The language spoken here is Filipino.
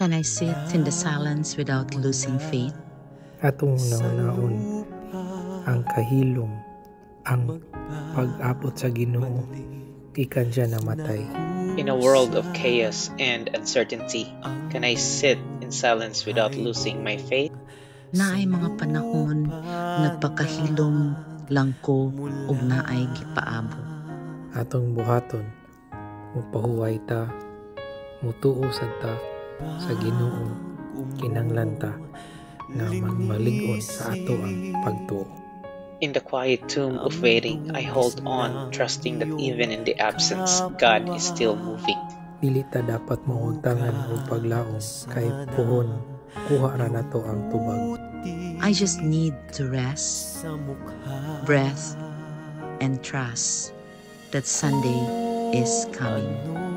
Can I sit in the silence without losing faith? Atong naon ang kahilom, ang pag-abot sa Ginoo, ikan siya namatay. In a world of chaos and uncertainty, can I sit in silence without losing my faith? Naay mga panahon nagpakahilom lang ko ug naay gipaabot. Atong buhaton, mupahuway ta, mutuo sad ta sa Ginoo, kinahanglan ta nga magmalig-on sa ato ang pagtuo. In the quiet tomb of waiting, I hold on, trusting that even in the absence, God is still moving. Dili ta dapat mawagtangan o paglaom kay puhon kuha ra nato ang tubag. I just need to rest, breath, and trust that Sunday is coming.